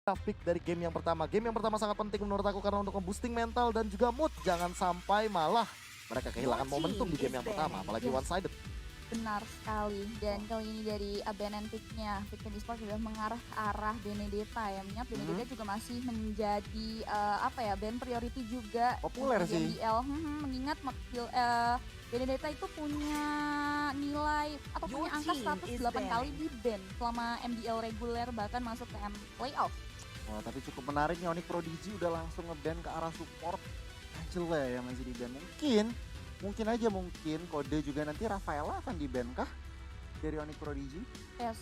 Pick dari game yang pertama. Game yang pertama sangat penting menurut aku karena untuk nge-boosting mental dan juga mood. Jangan sampai malah mereka kehilangan momentum di game yang pertama, apalagi one-sided. Benar sekali. Dan kali ini dari abandon pick-nya, Victim Esports sudah mengarah ke arah Benedetta ya. Mengingat Benedetta juga masih menjadi band priority juga. Populer untuk sih. MDL. Mengingat Benedetta itu punya nilai atau punya angka 108 kali di ban selama MDL reguler bahkan masuk ke playoff. Wah, tapi cukup menarik nih, Onyx Prodigy udah langsung nge-ban ke arah support. Angela ya masih di-ban. Mungkin kode juga nanti Rafaela akan di-ban kah dari Onyx Prodigy? Yes.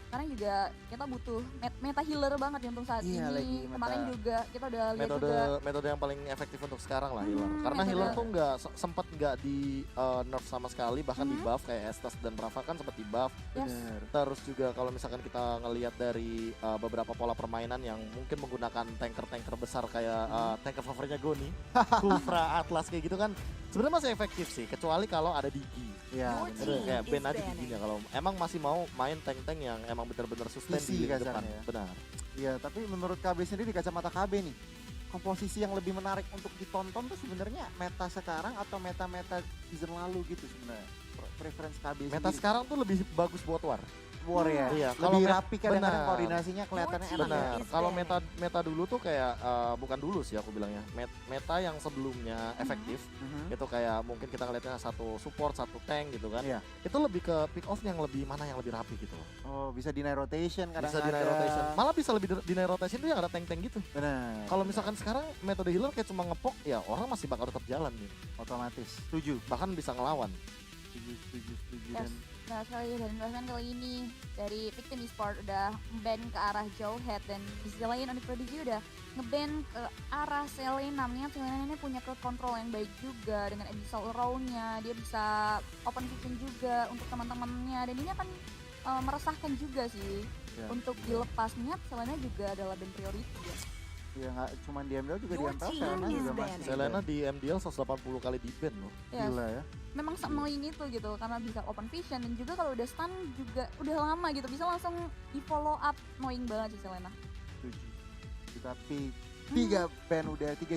Karena juga kita butuh meta healer banget ya untuk saat Iya, lagi ini. meta. Kemarin juga kita udah lihat juga Metode yang paling efektif untuk sekarang lah healer. Karena metode. healer tuh sempat nggak di nerf sama sekali, bahkan di buff kayak Estes dan Rafa kan sempat di buff. Yes. Bener. Terus juga kalau misalkan kita ngelihat dari beberapa pola permainan yang mungkin menggunakan tanker-tanker besar kayak tanker favoritnya Goni, Kufra, Atlas kayak gitu kan sebenarnya masih efektif sih, kecuali kalau ada Digi. Iya, Bener, bener. kayak ban aja Diginya kalau emang masih mau main tank-tank yang emang bener-bener sustain Isi di lini depan. kasarnya ya. Benar. Iya, tapi menurut KB sendiri, di kacamata KB nih, komposisi yang lebih menarik untuk ditonton tuh sebenarnya meta sekarang atau meta-meta season lalu gitu sebenarnya. Preference KB Meta sendiri. sekarang tuh lebih bagus buat War. War ya. Iya, kalau Lebih rapi kadang-kadang benar. koordinasinya kelihatannya enak ya. Benar. Kalau meta dulu tuh kayak bukan dulu sih aku bilangnya. Meta yang sebelumnya efektif itu kayak mungkin kita ngeliatnya satu support, satu tank gitu kan. Iya. Itu lebih ke pick off yang lebih mana yang lebih rapi gitu loh. Oh, bisa deny rotation Bisa kadang-kadang. deny rotation. Malah bisa lebih deny rotation tuh yang ada tank-tank gitu. Benar. Kalau misalkan sekarang metode healer kayak cuma ngepok ya orang masih bakal tetap jalan nih. Otomatis. Setuju. Bahkan bisa ngelawan. Setuju. Yes. Nah sekali dan bahkan kali ini dari Victim Esports udah nge-ban ke arah Jowhead dan di sisi lain Onyx Prodigy udah nge-ban ke arah Selena. Mengingat Selena ini punya crowd control yang baik juga dengan Abyssal Row-nya, dia bisa open vision juga untuk teman-temannya dan ini akan meresahkan juga sih untuk dilepas. Mengingat Selena juga adalah band priority ya. Iya, nggak cuma di MDL juga di MPL Selena juga masih. Selena di MDL 180 kali di ban loh. Yes. Gila ya. Memang se-annoying itu gitu karena bisa open vision dan juga kalau udah stun juga udah lama gitu bisa langsung di follow up, annoying banget sih Selena. Setuju. Tapi tiga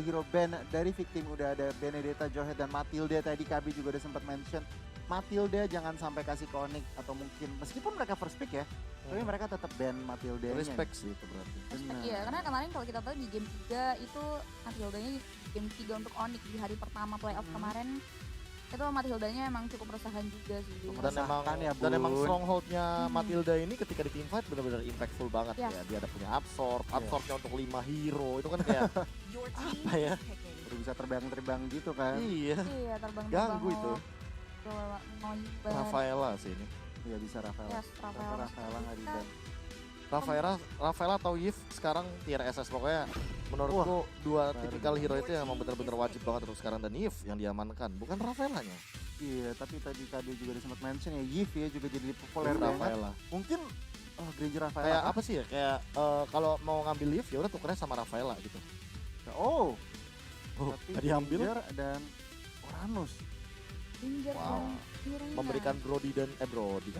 hero ban dari Victim udah ada Benedetta, Jowhead dan Matilda. Tadi Kabi juga udah sempat mention Matilda jangan sampai kasih ke Onyx atau mungkin meskipun mereka first pick ya, tapi mereka tetap ban Matilda. Respect sih itu berarti. Iya, karena kemarin kalau kita tahu di game 3 itu Matildanya di game 3 untuk Onyx di hari pertama playoff kemarin itu Matildanya emang cukup meresahkan juga sih. Dan emang strongholdnya Matilda ini ketika di teamfight benar-benar impactful banget Yes. ya. Dia ada punya absorbnya untuk 5 hero itu kan kayak apa ya? Udah bisa terbang-terbang gitu kan. Iya. Iya, terbang-terbang. Ganggu itu. Annoying banget. Rafaela sih ini. Iya bisa Rafaela. Yes, Rafaela nggak di ban. Rafaela atau Yves sekarang tier SS pokoknya menurutku dua tipikal hero itu yang emang bener-bener wajib banget untuk sekarang dan Yves yang diamankan bukan Rafaelanya. Iya, tapi tadi KB juga udah sempat mention ya, Yves ya juga jadi populer banget. Rafaela. Mungkin Granger Rafaela. Kayak apa sih ya? Kayak kalau mau ngambil Yves ya udah tukernya sama Rafaela gitu. Oh, Tapi diambil Granger dan Uranus. Danger Wow. dan Irena. memberikan Brody kan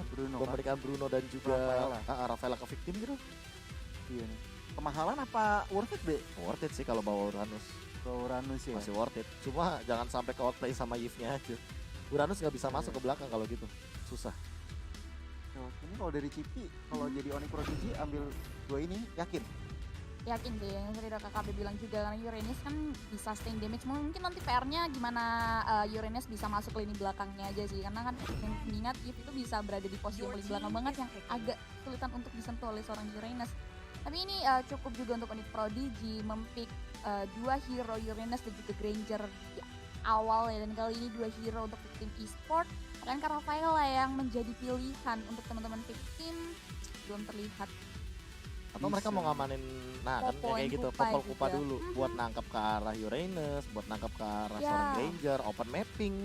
Bruno. memberikan Bruno dan juga Rafaela. Rafaela ke victim gitu. Iya nih. Kemahalan apa worth it, Be? Worth it sih kalau bawa Uranus. Ke Uranus ya. Masih worth it. Cuma jangan sampai ke outplay sama Yves-nya aja. Uranus nggak bisa masuk ke belakang kalau gitu. Susah. Ini kalau dari Cipi, kalau jadi Onyx Prodigy ambil dua ini yakin? Yakin sih, yang tadi udah KKB bilang juga karena Uranus kan bisa sustain damage. Mungkin nanti PR-nya gimana Uranus bisa masuk lini belakangnya aja sih. Karena kan yang mengingat Yves itu bisa berada di posisi yang paling belakang banget yang agak kesulitan untuk disentuh oleh seorang Uranus. Tapi ini cukup juga untuk Onyx Prodigy mempick dua hero Uranus dan juga Granger di awal ya. Dan kali ini dua hero untuk Victim Esports. Bahkan Rafaela yang menjadi pilihan untuk teman-teman Victim belum terlihat. Atau mereka mau ngamanin kan kayak gitu Kupa popol kupa juga. dulu buat nangkap ke arah Uranus, buat nangkap ke arah seorang Granger, open mapping.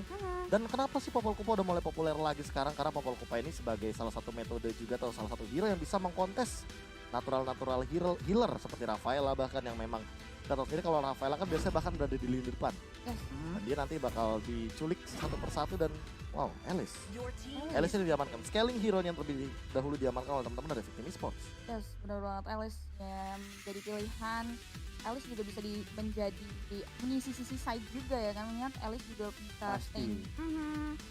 Dan kenapa sih popol kupa udah mulai populer lagi sekarang? Karena popol kupa ini sebagai salah satu metode juga atau salah satu hero yang bisa mengkontes natural healer seperti Rafaela bahkan yang memang Kata sendiri kalau Rafaela kan biasanya bahkan berada di lini depan. Yes. Dan dia nanti bakal diculik satu persatu dan wow, Alice. Alice ini diamankan. Scaling hero-nya yang terlebih dahulu diamankan oleh teman-teman dari Victim Esports. Yes, benar banget Alice yang jadi pilihan. Alice juga bisa mengisi sisi side juga ya kan, mengingat Alice juga bisa Pasti. stay.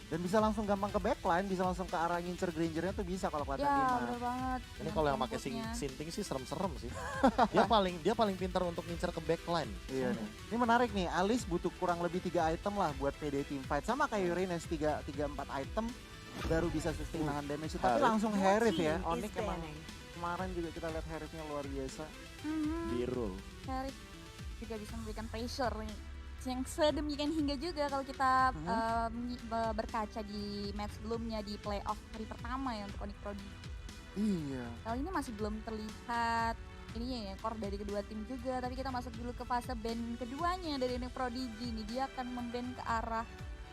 Dan bisa langsung gampang ke backline, bisa langsung ke arah ngincer Grangernya tuh bisa kalau kelihatan Ya, Dima. benar banget. Ini Dengan kalau yang pakai combo-nya. Sinting sih serem-serem sih. dia paling pintar untuk ngincer ke backline. Iya nih. Ini menarik nih, Alice butuh kurang lebih 3 item lah buat PD team fight. Sama kayak Uranus 3-4 item baru bisa sustain nahan damage. Tapi Harith. langsung Harith ya. Team Onyx is emang banning. kemarin juga kita lihat Harithnya luar biasa. Biru. Harith juga bisa memberikan pressure nih. Yang sedemikian hingga juga kalau kita berkaca di match sebelumnya di playoff hari pertama ya untuk Onyx Prodigy. Iya. Kali ini masih belum terlihat ininya ya core dari kedua tim juga, tapi kita masuk dulu ke fase ban keduanya dari Onyx Prodigy nih. Dia akan memban ke arah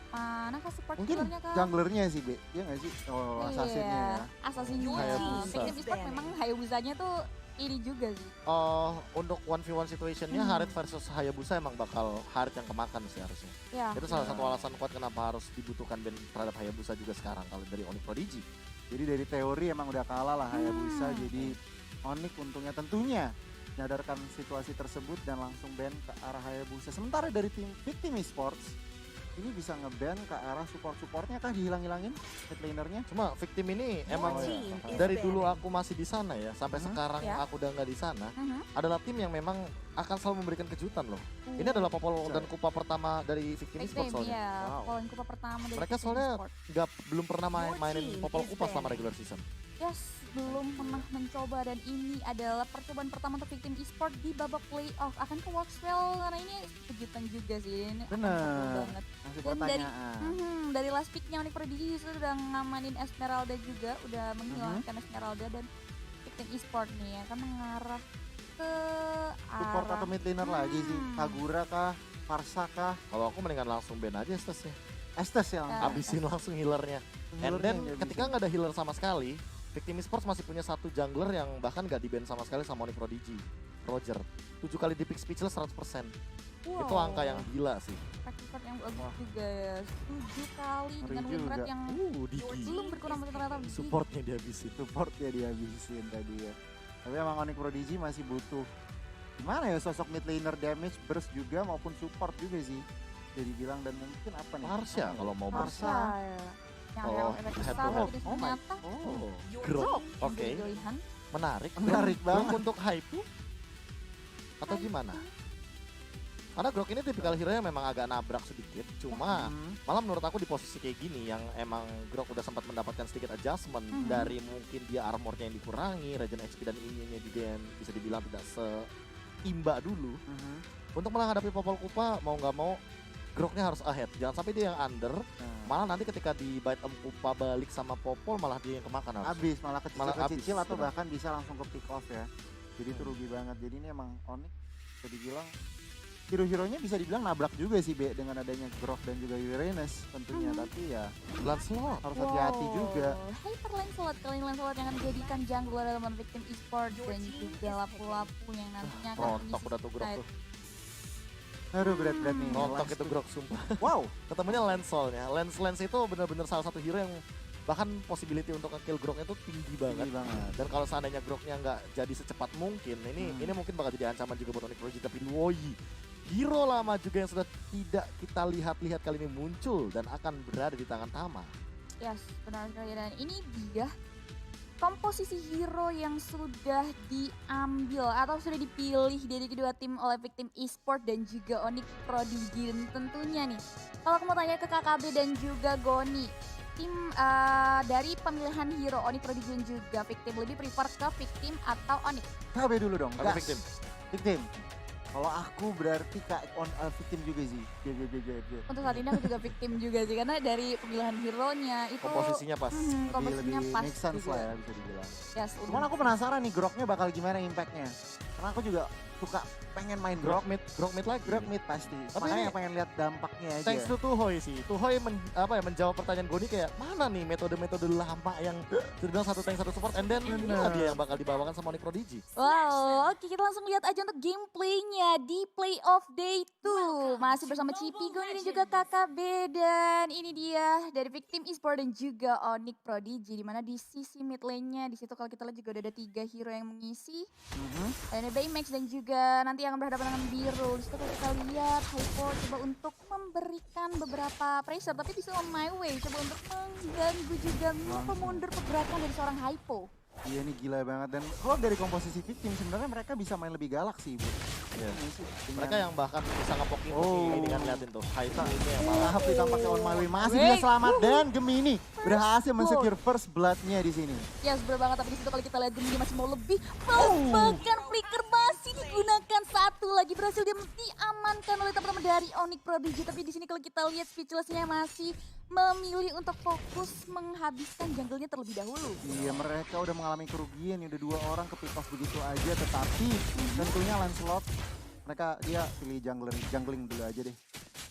mana kah support Mungkin killernya kah? junglernya sih, Be. Iya nggak sih? Oh, assassinnya ya. Assassinnya. Hayabusa. Victim Esports memang Hayabusanya tuh ini juga sih. Untuk 1v1 situationnya Harith versus Hayabusa emang bakal Harith yang kemakan sih harusnya. Ya. Itu salah satu alasan kuat kenapa harus dibutuhkan ban terhadap Hayabusa juga sekarang kalau dari Onyx Prodigy. Jadi dari teori emang udah kalah lah Hayabusa. Jadi Onyx untungnya tentunya menyadarkan situasi tersebut dan langsung ban ke arah Hayabusa. Sementara dari tim Victim Esports ini bisa ngeban ke arah support-supportnya kah dihilang-hilangin mid lanernya? Cuma Victim ini emang Oh, team iya. is dari banning. dulu aku masih di sana ya sampai sekarang Ya. aku udah nggak di sana adalah tim yang memang akan selalu memberikan kejutan loh. Ini adalah popol dan kupa pertama dari Victim Victim Esports soalnya. ya. Wow. Poin kupa pertama dari Mereka Victim soalnya Esports. belum pernah mainin team popol is kupa selama banning. regular season. Yes, belum pernah mencoba dan ini adalah percobaan pertama untuk Victim Esports di babak playoff. Akan ke Workswell karena ini kejutan juga sih. Ini akan Bener. seru banget. Masih Dan dari pertanyaan. dari last picknya Onyx Prodigy sudah ngamanin Esmeralda juga, udah menghilangkan Esmeralda dan Victim Esports nih akan mengarah ke Support arah atau mid laner lagi sih? Kagura kah? Farsa kah? Kalau aku mendingan langsung ban aja Estes ya. Estes yang Ya. Habisin langsung healernya. And Healernya then yang dia ketika bisa. nggak ada healer sama sekali, Victim Esports masih punya satu jungler yang bahkan nggak di ban sama sekali sama Onyx Prodigy. Roger. 7 kali di pick speechless 100%. Itu angka yang gila sih. track record yang bagus Wah. juga ya. 7 kali Ngeri dengan win juga. rate yang Diki. belum berkurang ternyata Diki. Supportnya dihabisin. support ya dihabisin tadi ya. Tapi emang Onyx Prodigy masih butuh gimana ya sosok mid laner damage burst juga maupun support juga sih. Jadi bilang dan mungkin apa nih? Marsha kalau mau Marsha. Marsha. Ya. Yang Oh, efek head besar to head. jadi Oh my. ternyata Oh, Grok. yang Oke. jadi pilihan. Menarik. Menarik Grok banget. untuk Haipu atau gimana? Karena Grok ini tipikal hero yang memang agak nabrak sedikit. Cuma malah menurut aku di posisi kayak gini yang emang Grok udah sempat mendapatkan sedikit adjustment dari mungkin dia armornya yang dikurangi, regen HP dan ininya juga yang bisa dibilang tidak seimba dulu. Untuk menghadapi popol kupa mau nggak mau Groknya harus ahead. Jangan sampai dia yang under. Nah, Malah nanti ketika di bite kupa balik sama popol malah dia yang kemakan harus. abis malah Malah kecil-kecil abis, atau benar. bahkan bisa langsung ke pick off ya. Jadi itu rugi banget. Jadi ini emang Onyx bisa dibilang hero-heronya bisa dibilang nabrak juga sih Be dengan adanya Grok dan juga Uranus tentunya. Tapi ya Lancelot. harus hati-hati juga. Hyper Lancelot kali ini Lancelot yang akan dijadikan jungler dalam Victim Esports dan juga lapu-lapu yang nantinya akan Rontok udah tuh Grok tuh. Aduh berat-berat nih. Rontok Last itu Grok sumpah. Wow. Ketemunya Lancelotnya. Lance itu benar-benar salah satu hero yang bahkan possibility untuk nge-kill Groknya itu tinggi banget. Tinggi banget. Dan kalau seandainya Groknya nggak jadi secepat mungkin, ini mungkin bakal jadi ancaman juga buat Onyx Prodigy. Tapi Luoyi, hero lama juga yang sudah tidak kita lihat-lihat kali ini muncul dan akan berada di tangan Tama. Yes, benar sekali dan ini dia komposisi hero yang sudah diambil atau sudah dipilih dari kedua tim oleh Victim Esports dan juga Onyx Prodigy. Dan tentunya nih, kalau aku mau tanya ke KKB dan juga Goni, tim dari pemilihan hero Onyx Prodigy dan juga Victim lebih prefer ke Victim atau Onyx? KB dulu dong. Aku gas. Victim. Victim. Kalau aku berarti Victim juga sih. Untuk saat ini aku juga Victim juga sih karena dari pemilihan hero-nya itu Komposisinya pas. komposisinya lebih pas make sense juga. lah ya bisa dibilang. Yes, Cuman aku penasaran nih Groknya bakal gimana impactnya. Karena aku juga suka pengen main Grok drop mid lagi. Grok mid pasti. Tapi Makanya ini- pengen lihat dampaknya aja. Thanks to Tuhoy sih. Tuhoy menjawab pertanyaan Goni kayak mana nih metode-metode lama yang terbilang satu tank satu support and then inilah dia yang bakal dibawakan sama Onyx Prodigy. Wow, oke kita langsung lihat aja untuk gameplaynya di playoff day 2. Masih bersama Cipi, Goni dan juga KKB. Dan ini dia dari Victim Esport dan juga Onyx Prodigy. Dimana di sisi mid lane-nya, di situ kalau kita lihat juga udah ada 3 hero yang mengisi. Ada Baymax dan juga nanti yang berhadapan dengan biru. Di situ kalau kita lihat Hypo coba untuk memberikan beberapa pressure. Tapi di On My Way coba untuk mengganggu juga mundur pergerakan dari seorang Hypo. Iya ini gila banget dan kalau dari komposisi Victim sebenarnya mereka bisa main lebih galak sih Bu. Iya. Ini sih, dengan- Mereka yang bahkan bisa ngepoking Oh. ini kan liatin tuh. High ini yang malah. Tahap ditampaknya On My Way masih Wait. bisa selamat dan Gemini berhasil blood. mensecure first blood-nya di sini. Ya bener banget, tapi di situ kalau kita lihat Gemini masih mau lebih. Bahkan flicker masih digunakan, satu lagi berhasil diamankan oleh teman-teman dari Onyx Prodigy. Tapi di sini kalau kita lihat Speechless-nya masih memilih untuk fokus menghabiskan jungle-nya terlebih dahulu. Iya mereka udah mengalami kerugian ya udah 2 orang ke pick off begitu aja tetapi tentunya Lancelot dia pilih jungling dulu aja deh.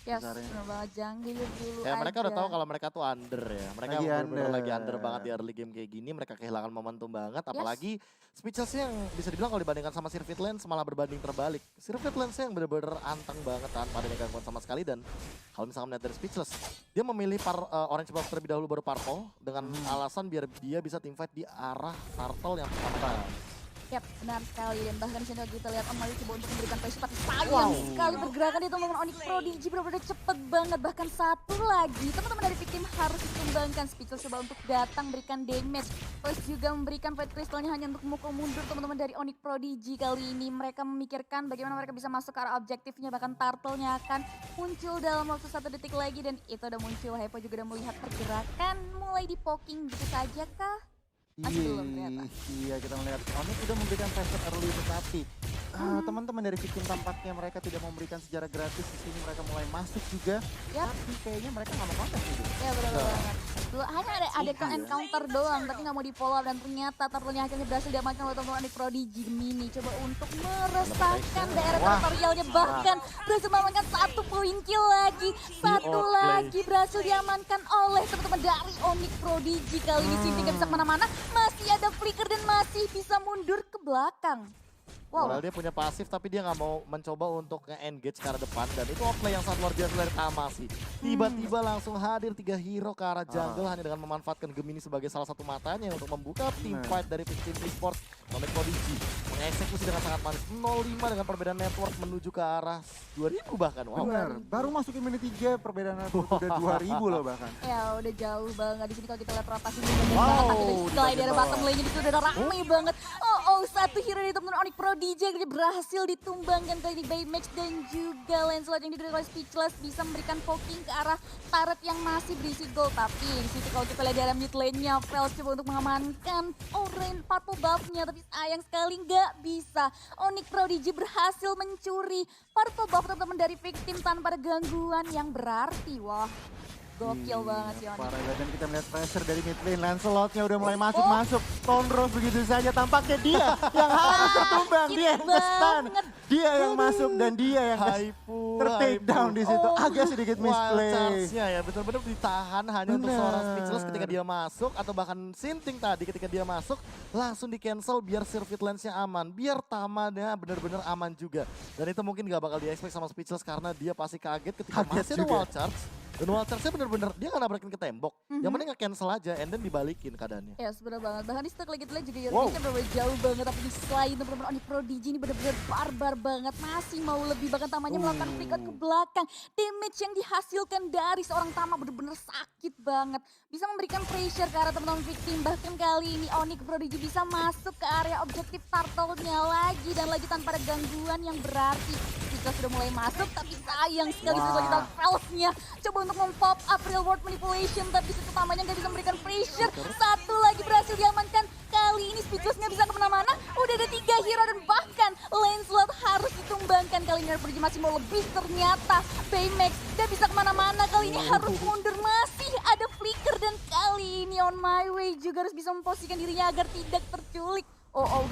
Ya Besarnya. bener banget, jungle dulu Ya mereka udah aja. tahu kalau mereka tuh under ya. Mereka Lagi bener-bener under. lagi under banget di early game kayak gini. Mereka kehilangan momentum banget. Apalagi Speechless-nya yang bisa dibilang kalau dibandingkan sama Sirvit Lens malah berbanding terbalik. Sirvit Lens yang bener-bener anteng banget tanpa adanya gangguan sama sekali. Dan kalau misalkan melihat dari Speechless, dia memilih orange buff terlebih dahulu baru purple. Dengan alasan biar dia bisa teamfight di arah turtle yang pertama. Yap, benar sekali. Dan bahkan di sini kalau kita lihat On My Way coba untuk memberikan pressure, tapi sayang sekali pergerakan itu teman-teman Onyx Prodigy benar-benar cepet banget. Bahkan satu lagi, teman-teman dari Victim harus ditumbangkan. Speechless coba untuk datang berikan damage. Terus juga memberikan fight crystalnya hanya untuk memukul mundur teman-teman dari Onyx Prodigy. Kali ini mereka memikirkan bagaimana mereka bisa masuk ke arah objektifnya. Bahkan turtle-nya akan muncul dalam waktu 1 detik lagi. Dan itu udah muncul. Hypo juga udah melihat pergerakan mulai di poking gitu saja kah? Masih belum ternyata. Iya kita melihat Onyx udah memberikan pressure early tetapi teman-teman dari Victim tampaknya mereka tidak memberikan sejarah gratis di sini mereka mulai masuk juga. Yap. Tapi kayaknya mereka nggak mau kontak gitu. Ya benar banget. Dulu hanya ada encounter doang, tapi nggak mau di follow up dan ternyata turtle-nya akhirnya berhasil diamankan oleh teman-teman Onyx Prodigy. Gemini coba untuk meresahkan daerah teritorialnya, bahkan berhasil mengamankan 1 poin kill lagi. Satu outplay. lagi berhasil diamankan oleh teman-teman dari Onyx Prodigy. Kali ini Sinti nggak bisa kemana-mana, masih ada flicker dan masih bisa mundur ke belakang. Wow. Padahal dia punya pasif tapi dia nggak mau mencoba untuk nge-engage ke arah depan. Dan itu offplay yang sangat luar biasa dari Tama sih. Tiba-tiba langsung hadir 3 hero ke arah jungle hanya dengan memanfaatkan Gemini sebagai salah satu matanya untuk membuka team fight dari Victim Esports. Onyx Prodigy mengeksekusi dengan sangat manis 0-5 dengan perbedaan network menuju ke arah 2000 bahkan. Wow. Benar, baru masukin menit 3 perbedaan udah 2000 loh bahkan. Ya udah jauh banget di sini kalau kita lihat rotasi ini banget, tapi dari di sky bagian dari bawah. bottom lane itu udah rame banget. Satu hero dari teman Onyx Prodigy yang berhasil ditumbangkan kali ini Baymax dan juga Lancelot yang diberikan oleh Speechless bisa memberikan poking ke arah turret yang masih berisi gold. Tapi di situ kalau kita lihat dari mid lane-nya, Fels coba untuk mengamankan orange purple buff-nya, tapi sayang sekali nggak bisa. Onyx Prodigy berhasil mencuri purple buff teman-teman dari Victim tanpa ada gangguan yang berarti. Wah, gokil banget sih Onyx. Parah banget. Dan kita melihat pressure dari mid lane. Lancelotnya udah mulai masuk-masuk. Tone Rose begitu saja. Tampaknya dia yang harus tertumbang. Dia yang nge-stun. banget. Dia yang masuk dan dia yang Hypo, ter-take down di situ. Oh. Agak sedikit Wild misplay. charge-nya ya benar-benar ditahan hanya untuk Bener. seorang Speechless ketika dia masuk atau bahkan Sinting tadi ketika dia masuk langsung di cancel biar Sirvit Lens-nya aman, biar Tamanya benar-benar aman juga. Dan itu mungkin gak bakal di-expect sama Speechless karena dia pasti kaget ketika Kaget masih ada juga. wild charge. Dan wild charge-nya benar-benar dia gak nabrakin ke tembok. Yang penting nge-cancel aja and then dibalikin keadaannya. Ya bener banget, bahkan di setelah lagi kita lihat juga Wow. Yoricknya bener-bener jauh banget. Tapi di selain teman-teman Onyx Prodigy ini bener-bener barbar banget, masih mau lebih. Bahkan Tamanya melakukan flick out ke belakang. Damage yang dihasilkan dari seorang Tama bener-bener sakit banget. Bisa memberikan pressure ke arah teman-teman Victim. Bahkan kali ini Onyx Prodigy bisa masuk ke area objektif turtle-nya lagi. Dan lagi tanpa ada gangguan yang berarti. Kita sudah mulai masuk, tapi sayang sekali Wah. setelah kita Fels-nya coba untuk mem-pop up real world manipulation, tapi di situ Tamanya nggak bisa memberikan pressure. Satu lagi berhasil diamankan. Kali ini Speechless nggak bisa kemana-mana. Udah ada 3 hero dan bahkan Lancelot harus ditumbangkan. Kali ini Pergi masih mau lebih, ternyata Baymax nggak bisa kemana-mana. Kali ini harus mundur, masih ada flicker dan kali ini On My Way juga harus bisa memposisikan dirinya agar tidak terculik.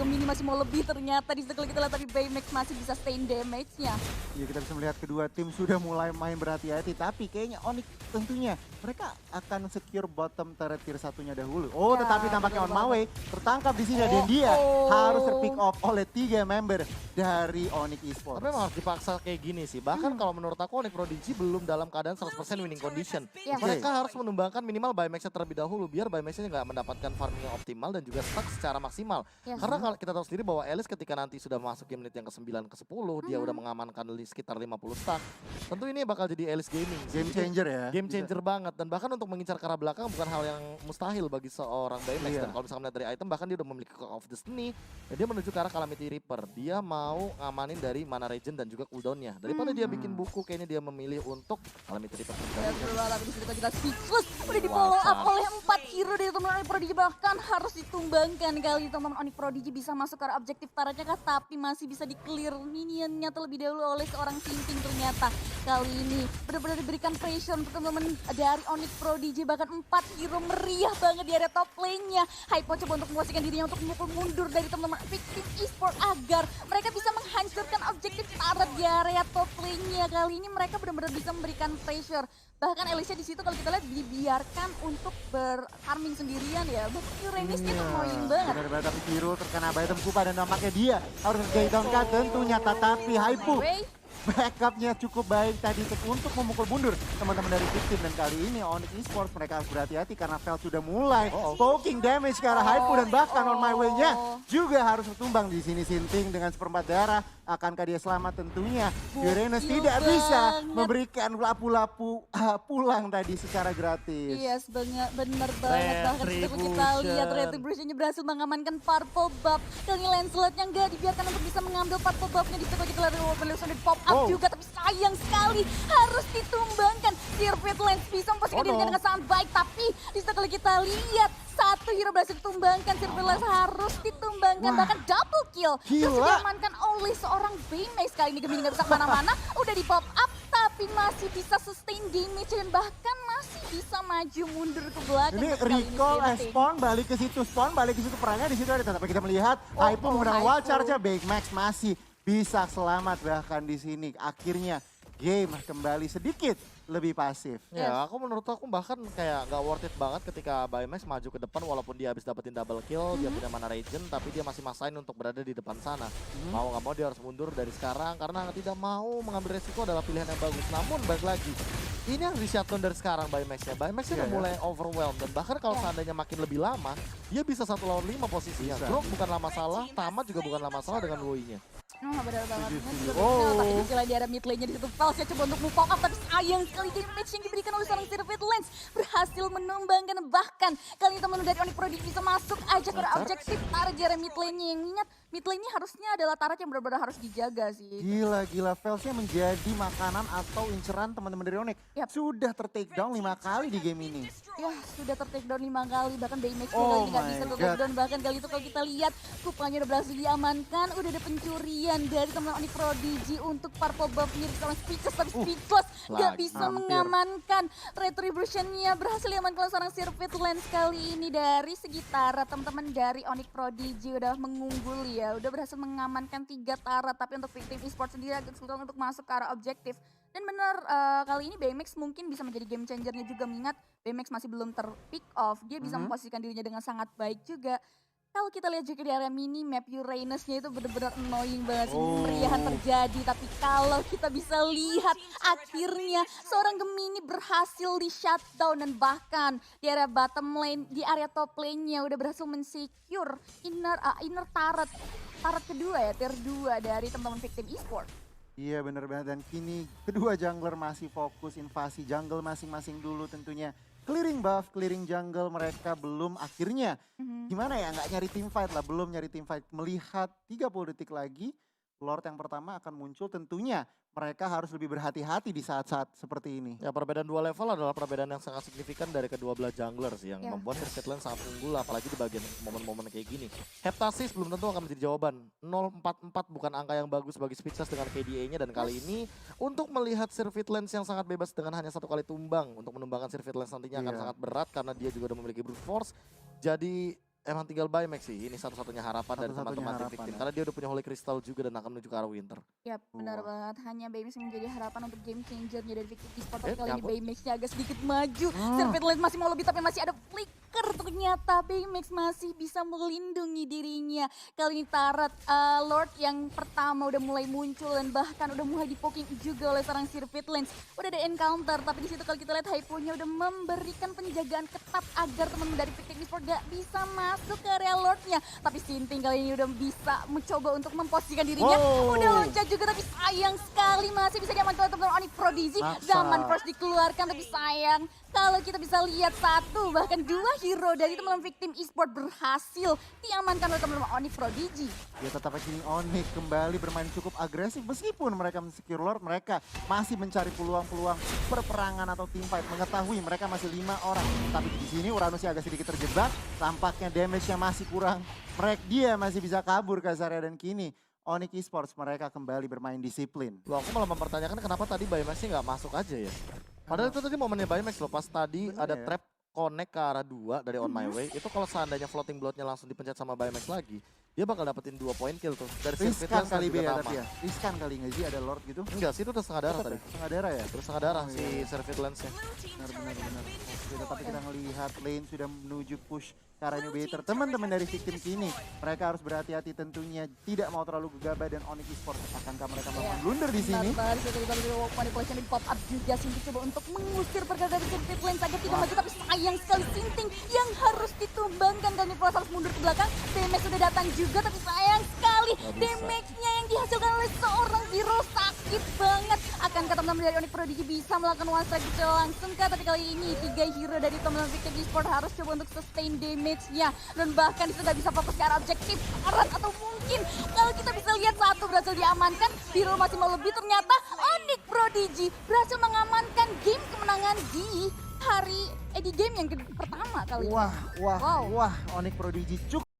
Gemini masih mau lebih ternyata. Di situ kalau kita lihat tadi Baymax masih bisa sustain damage-nya. Iya, kita bisa melihat kedua tim sudah mulai main berhati-hati, tapi kayaknya Onyx tentunya mereka akan secure bottom turret tier satunya dahulu. Oh, Ya, tetapi tampaknya betul on my way tertangkap di sini dan dia harus terpick off oleh 3 member dari Onyx Esports. Tapi memang harus dipaksa kayak gini sih. Bahkan kalau menurut aku Onyx Prodigy belum dalam keadaan 100% winning condition. Iya. Mereka harus menumbangkan minimal Baymax-nya terlebih dahulu biar Baymax-nya nggak mendapatkan farming yang optimal dan juga stuck secara maksimal. Yes. Karena kalau kita tahu sendiri bahwa Elis ketika nanti sudah masuk ke menit yang ke-9 ke-10 dia udah mengamankan sekitar 50 stack. Tentu ini bakal jadi Elis Gaming. Game changer ya. Game changer banget dan bahkan untuk mengincar ke arah belakang bukan hal yang mustahil bagi seorang Baymax. Iya. Dan kalau misalkan melihat dari item bahkan dia udah memiliki Call of Destiny dan dia menuju ke arah Calamity Reaper. Dia mau ngamanin dari mana regen dan juga cooldownnya. Daripada dia bikin buku kayaknya dia memilih untuk Calamity Reaper. Ya betul banget, tapi disitu kita speechless. Udah di follow up oleh 4 hero dari teman Onyx Prodigy, bahkan harus ditumbangkan kali teman Onyx Prodigy bisa masuk ke arah objektif turretnya kah, tapi masih bisa di clear minionnya terlebih dahulu oleh seorang Sinting ternyata. Kali ini benar-benar diberikan pressure untuk teman-teman dari Onyx Prodigy, bahkan 4 hero meriah banget di area top lane-nya. Hypo coba untuk memposisikan dirinya untuk memukul mundur dari teman-teman Victim Esports agar mereka bisa menghancurkan objektif turret di area top lane-nya. Kali ini mereka benar-benar bisa memberikan pressure. Bahkan Elisha di situ kalau kita lihat dibiarkan untuk berfarming sendirian ya. Bahkan Uranus itu annoying banget. Benar-benar tapi Hero terkena item Kupa dan nampaknya dia harus gate down cut tentunya, tetapi Hypo Anyway, backupnya cukup baik tadi untuk memukul mundur teman-teman dari Victim. Dan kali ini Onyx Esports mereka harus berhati-hati karena Fel sudah mulai poking damage ke arah Hypo dan bahkan on my way-nya juga harus tumbang di sini. Sinting dengan seperempat darah, akankah dia selamat? Tentunya Uranus Gokil tidak bisa banget. memberikan lapu-lapu pulang tadi secara gratis. yes bener banget. Bahkan setelah kita lihat Retribution-nya berhasil mengamankan Purple Buff. Kali ini Lancelot-nya nggak dibiarkan untuk bisa mengambil Purple Buff-nya. Di situ kalau kita lihat Revolution di pop up juga, tapi sayang sekali harus ditumbangkan. Circuit Lens bisa memposisikan dirinya dengan sangat baik, tapi di situ kalau kita lihat satu hero berhasil ditumbangkan, Circuit Lens harus ditumbangkan, bahkan double kill. Terus Gila. diamankan oleh seorang Baymax. Kali ini Gemini nggak bisa kemana-mana, udah di pop up, tapi masih bisa sustain damage dan bahkan masih bisa maju mundur ke belakang. Ini Kali recall, Sinting. spawn, balik ke situ, spawn, balik ke situ, perannya di situ ada. Tapi kita melihat Hypo menggunakan wild Hypo. charge-nya, Baymax masih bisa selamat bahkan di sini. Akhirnya game kembali sedikit lebih pasif. Ya, menurut aku bahkan kayak nggak worth it banget ketika Baymax maju ke depan walaupun dia habis dapetin double kill, dia punya mana regen, tapi dia masih maksain untuk berada di depan sana. Mau nggak mau dia harus mundur dari sekarang karena tidak mau mengambil resiko adalah pilihan yang bagus. Namun balik lagi, ini yang di shutdown dari sekarang Baymax-nya. Baymax-nya udah mulai overwhelmed dan bahkan kalau seandainya makin lebih lama, dia bisa 1 lawan 5 posisinya. Grok bukanlah masalah, Tamat juga bukanlah masalah dengan Woi-nya. Benar banget. Oh. Tapi di sisi lain di area mid lane-nya di situ Falsnya coba untuk move up, tapi sayang sekali damage yang diberikan oleh seorang Circuit Lens berhasil menumbangkan. Bahkan kali ini teman dari Onyx Prodigy bisa masuk aja ke arah objektif tarik di area mid lane-nya. Yang ingat mid lane-nya harusnya adalah tarik yang benar-benar harus dijaga sih. Gila, Felsnya menjadi makanan atau inceran teman-teman dari Onyx. Yap. Sudah ter-take down 5 kali di game ini. Ya sudah ter-take down 5 kali, bahkan Baymax Oh kali ini nggak my bisa God. ter-take down. Bahkan kali itu kalau kita lihat kupanya udah berhasil diamankan, udah ada pencurian dari teman Onyx Prodigy untuk Purple Buff mirip sama Speechless, tapi Speechless nggak lagi, bisa hampir. mengamankan. Retribution-nya berhasil diamankan oleh seorang Circuit Lens kali ini. Dari segi Tara, teman-teman dari Onyx Prodigy udah mengunggul ya, udah berhasil mengamankan 3 Tara, tapi untuk Victim Esports sendiri agak kesulitan untuk masuk ke arah objektif. Dan benar kali ini Baymax mungkin bisa menjadi game changer-nya juga, mengingat Baymax masih belum ter-pick off, dia bisa memposisikan dirinya dengan sangat baik juga. Kalau kita lihat juga di area mini map Uranus-nya itu benar-benar annoying banget sih, meriahan terjadi. Tapi kalau kita bisa lihat akhirnya seorang Gemini berhasil di shutdown dan bahkan di area bottom lane, di area top lane-nya udah berhasil men-secure inner turret kedua ya, tier 2 dari teman-teman Victim Esports. Iya bener banget, dan kini kedua jungler masih fokus invasi jungle masing-masing dulu tentunya. Clearing buff, clearing jungle mereka belum akhirnya. Gimana ya, nggak nyari team fight lah, belum nyari team fight. Melihat 30 detik lagi, Lord yang pertama akan muncul, tentunya mereka harus lebih berhati-hati di saat-saat seperti ini. Ya, perbedaan 2 level adalah perbedaan yang sangat signifikan dari kedua belah jungler sih, yang membuat Circuit Lens sangat unggul apalagi di bagian momen-momen kayak gini. Heptasis belum tentu akan menjadi jawaban. 0-4-4 bukan angka yang bagus bagi Speechless dengan KDA-nya, dan kali ini untuk melihat Circuit Lens yang sangat bebas dengan hanya 1 kali tumbang, untuk menumbangkan Circuit Lens nantinya akan sangat berat karena dia juga udah memiliki brute force. Jadi emang tinggal Baymax sih. Ini satu-satunya harapan dari Satu-satunya teman-teman tim harapan victim. ya. Karena dia udah punya Holy Crystal juga dan akan menuju ke arah Winter. Ya benar Wah. banget, hanya Baymax yang menjadi harapan untuk game changer-nya dari Victim Esports. Tapi kali ini nyangkut. Baymax-nya agak sedikit maju. Serpent Lens masih mau lebih tapi masih ada flicker. Ternyata Baymax masih bisa melindungi dirinya. Kali ini Turret Lord yang pertama udah mulai muncul dan bahkan udah mulai dipoking juga oleh seorang Serpent Lens. Udah ada encounter tapi di situ kalau kita lihat Hypo-nya udah memberikan penjagaan ketat agar teman dari Victim Esports gak bisa masuk ke area Lord-nya. Tapi Sinting kali ini udah bisa mencoba untuk memposisikan dirinya. Wow. Udah loncat juga tapi sayang sekali masih bisa diamankan oleh teman-teman Onyx Prodigy. Maksa. Zaman first dikeluarkan tapi sayang. Kalau kita bisa lihat satu bahkan dua hero dari teman-teman Victim Esports berhasil diamankan oleh teman-teman Onyx Prodigy. Ya tetap aja ini Onyx kembali bermain cukup agresif meskipun mereka men-secure Lord, mereka masih mencari peluang-peluang perperangan atau team fight. Mengetahui mereka masih 5 orang. Tapi di sini Uranus agak sedikit terjebak, tampaknya damage-nya masih kurang. Dia masih bisa kabur ke area dan kini Onyx Esports mereka kembali bermain disiplin. Loh, aku malah mempertanyakan kenapa tadi Baymax-nya nggak masuk aja ya. Padahal itu tadi momennya Baymax loh, pas tadi Bener ada ya. trap connect ke arah 2 dari On My Way. Itu kalau seandainya floating bloodnya langsung dipencet sama Baymax lagi, dia bakal dapetin 2 poin kill tuh. Dari Riskan Lens dan kali juga ya Tama. tapi ya. Riskan kali nggak sih ada Lord gitu? Enggak sih, itu udah setengah darah Tetep tadi. ya? Setengah darah ya? Terus setengah darah Oh, si iya. Serpent Lens-nya. Benar. Oke, tetapi kita melihat lane sudah menuju push ke arah inhibitor. Teman-teman dari victim kini, mereka harus berhati-hati tentunya. Tidak mau terlalu gegabah dan Onyx Esports. Akankah mereka melakukan blunder di sini? Benar banget, kita lihat walk manipulation di pop up juga. Sinting coba untuk mengusir pergerakan dari Serpent Lens agar tidak maju. Tapi sayang sekali Sinting yang harus ditumbangkan. Kali ini Plus harus mundur ke belakang. Damage sudah datang juga tapi sayang sekali. Nggak bisa. Damage-nya yang dihasilkan oleh seorang hero sakit banget. Akankah teman-teman dari Onyx Prodigy bisa melakukan one strike secara langsung kah? Tapi kali ini 3 hero dari teman-teman Victim Esports harus coba untuk sustain damage-nya. Dan bahkan itu nggak bisa fokus ke arah objektif Arat atau mungkin kalau kita bisa lihat satu berhasil diamankan. Hero masih mau lebih, ternyata Onyx Prodigy berhasil mengamankan game kemenangan di game yang pertama kali ini. Wah, Wow. Onyx Prodigy cukup